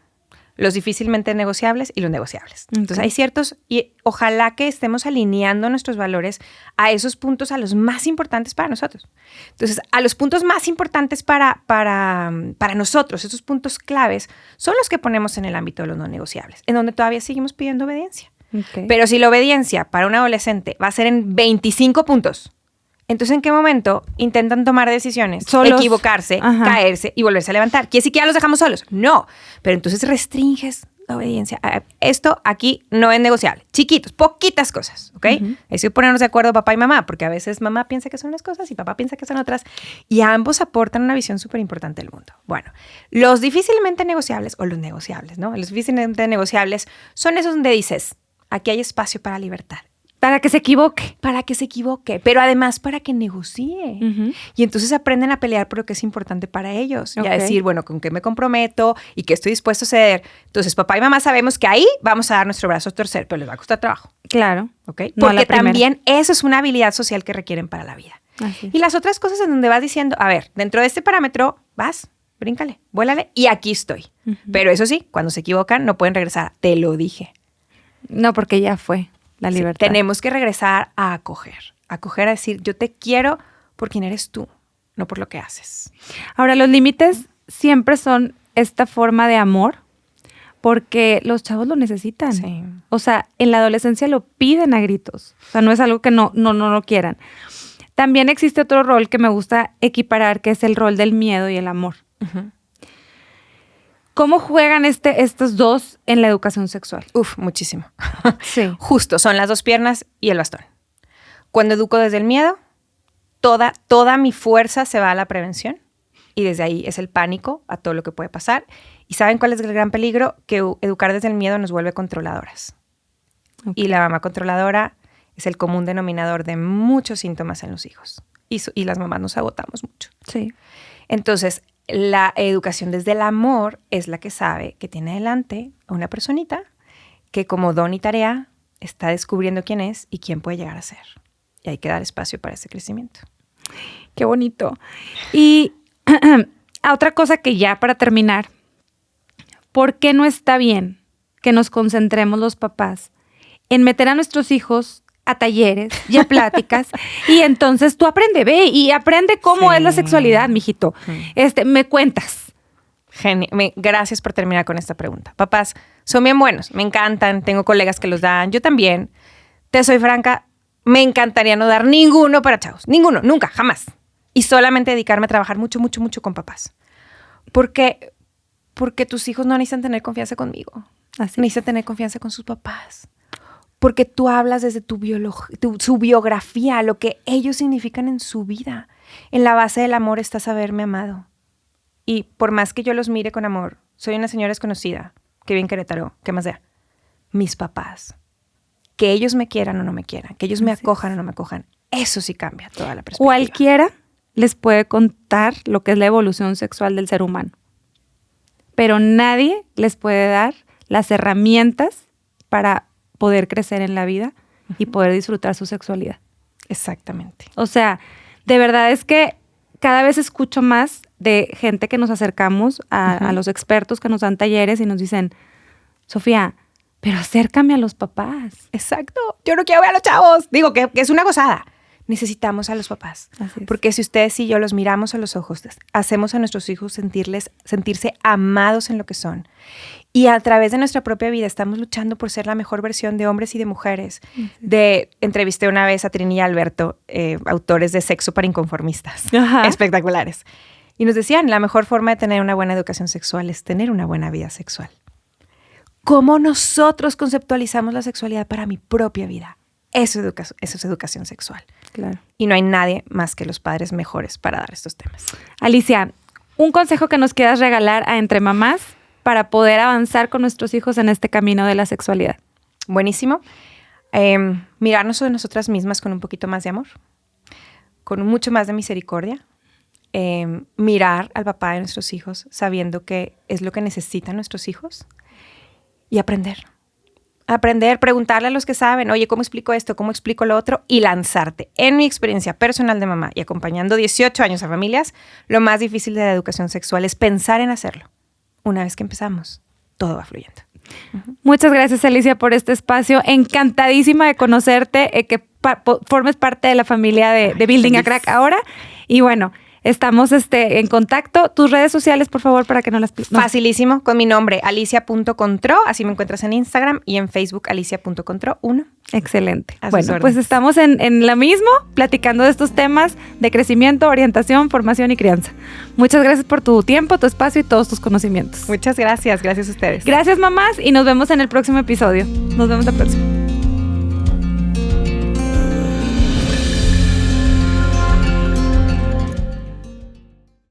Speaker 2: los difícilmente negociables y los negociables. Entonces hay ciertos, y ojalá que estemos alineando nuestros valores a esos puntos, a los más importantes para nosotros. Entonces, a los puntos más importantes para nosotros, esos puntos claves, son los que ponemos en el ámbito de los no negociables, en donde todavía seguimos pidiendo obediencia.
Speaker 1: Okay.
Speaker 2: Pero si la obediencia para un adolescente va a ser en 25 puntos, entonces, ¿en qué momento intentan tomar decisiones, solos, equivocarse, caerse y volverse a levantar? ¿Quiere decir que ya los dejamos solos? No. Pero entonces restringes la obediencia. Esto aquí no es negociable. Chiquitos, poquitas cosas, ¿ok? Hay que ponernos de acuerdo papá y mamá, porque a veces mamá piensa que son las cosas y papá piensa que son otras. Y ambos aportan una visión súper importante del mundo. Bueno, los difícilmente negociables, o los negociables, ¿no? Los difícilmente negociables son esos donde dices, aquí hay espacio para libertad.
Speaker 1: Para que se equivoque.
Speaker 2: Para que se equivoque, pero además para que negocie. Y entonces aprenden a pelear por lo que es importante para ellos. Y a decir, bueno, ¿con qué me comprometo? ¿Y qué estoy dispuesto a ceder? Entonces, papá y mamá sabemos que ahí vamos a dar nuestro brazo a torcer, pero les va a costar trabajo.
Speaker 1: Claro.
Speaker 2: ¿Ok? Porque también eso es una habilidad social que requieren para la vida. Y las otras cosas en donde vas diciendo, a ver, dentro de este parámetro, vas, bríncale, vuélale, y aquí estoy. Pero eso sí, cuando se equivocan, no pueden regresar. Te lo dije.
Speaker 1: No, porque ya fue. La libertad.
Speaker 2: Sí, tenemos que regresar a acoger a decir, yo te quiero por quien eres tú, no por lo que haces.
Speaker 1: Ahora, los límites siempre son esta forma de amor porque los chavos lo necesitan.
Speaker 2: Sí.
Speaker 1: O sea, en la adolescencia lo piden a gritos. O sea, no es algo que no lo quieran. También existe otro rol que me gusta equiparar, que es el rol del miedo y el amor. ¿Cómo juegan estos dos en la educación sexual?
Speaker 2: Muchísimo.
Speaker 1: Sí.
Speaker 2: Justo, son las dos piernas y el bastón. Cuando educo desde el miedo, toda mi fuerza se va a la prevención y desde ahí es el pánico a todo lo que puede pasar. ¿Y saben cuál es el gran peligro? Que educar desde el miedo nos vuelve controladoras. Y la mamá controladora es el común denominador de muchos síntomas en los hijos. Y las mamás nos agotamos mucho.
Speaker 1: Sí.
Speaker 2: Entonces, la educación desde el amor es la que sabe que tiene delante a una personita que como don y tarea está descubriendo quién es y quién puede llegar a ser. Y hay que dar espacio para ese crecimiento.
Speaker 1: Qué bonito. Y otra cosa que ya para terminar, ¿por qué no está bien que nos concentremos los papás en meter a nuestros hijos a talleres y a pláticas y entonces tú aprende cómo es la sexualidad, mijito? Me cuentas.
Speaker 2: Gracias por terminar con esta pregunta. Papás, son bien buenos, me encantan, tengo colegas que los dan, yo también. Te soy franca, me encantaría no dar ninguno para chavos, ninguno, nunca, jamás. Y solamente dedicarme a trabajar mucho, mucho, mucho con papás. Porque tus hijos no necesitan tener confianza conmigo, necesitan tener confianza con sus papás. Porque tú hablas desde su biografía, lo que ellos significan en su vida. En la base del amor está saberme amado. Y por más que yo los mire con amor, soy una señora desconocida, que vive en Querétaro, ¿qué más sea? Mis papás. Que ellos me quieran o no me quieran, que ellos me acojan o no me acojan, eso sí cambia toda la perspectiva.
Speaker 1: Cualquiera les puede contar lo que es la evolución sexual del ser humano, pero nadie les puede dar las herramientas para poder crecer en la vida y poder disfrutar su sexualidad.
Speaker 2: Exactamente.
Speaker 1: O sea, de verdad es que cada vez escucho más de gente que nos acercamos a los expertos que nos dan talleres y nos dicen, Sofía, pero acércame a los papás.
Speaker 2: Exacto. Yo no quiero ver a los chavos. Digo que es una gozada. Necesitamos a los papás. Porque si ustedes y yo los miramos a los ojos, hacemos a nuestros hijos sentirse amados en lo que son. Y a través de nuestra propia vida estamos luchando por ser la mejor versión de hombres y de mujeres. Entrevisté una vez a Trini y Alberto, autores de Sexo para Inconformistas. Espectaculares. Y nos decían, la mejor forma de tener una buena educación sexual es tener una buena vida sexual. ¿Cómo nosotros conceptualizamos la sexualidad para mi propia vida? Eso es educación sexual.
Speaker 1: Claro.
Speaker 2: Y no hay nadie más que los padres mejores para dar estos temas.
Speaker 1: Alicia, un consejo que nos quieras regalar a Entre Mamás para poder avanzar con nuestros hijos en este camino de la sexualidad.
Speaker 2: Buenísimo. Mirarnos a nosotras mismas con un poquito más de amor, con mucho más de misericordia. Mirar al papá de nuestros hijos sabiendo que es lo que necesitan nuestros hijos y aprender, preguntarle a los que saben, oye, ¿cómo explico esto? ¿Cómo explico lo otro? Y lanzarte. En mi experiencia personal de mamá y acompañando 18 años a familias, lo más difícil de la educación sexual es pensar en hacerlo. Una vez que empezamos, todo va fluyendo.
Speaker 1: Muchas gracias, Alicia, por este espacio. Encantadísima de conocerte, que formes parte de la familia de Building a Crack ahora. Y bueno, estamos en contacto. Tus redes sociales, por favor, para que no las...
Speaker 2: Facilísimo, con mi nombre, alicia.contro, así me encuentras en Instagram y en Facebook, alicia.contro1.
Speaker 1: Excelente. Bueno, pues estamos en la misma, platicando de estos temas de crecimiento, orientación, formación y crianza. Muchas gracias por tu tiempo, tu espacio y todos tus conocimientos.
Speaker 2: Muchas gracias. Gracias a ustedes.
Speaker 1: Gracias, mamás, y nos vemos en el próximo episodio. Nos vemos la próxima.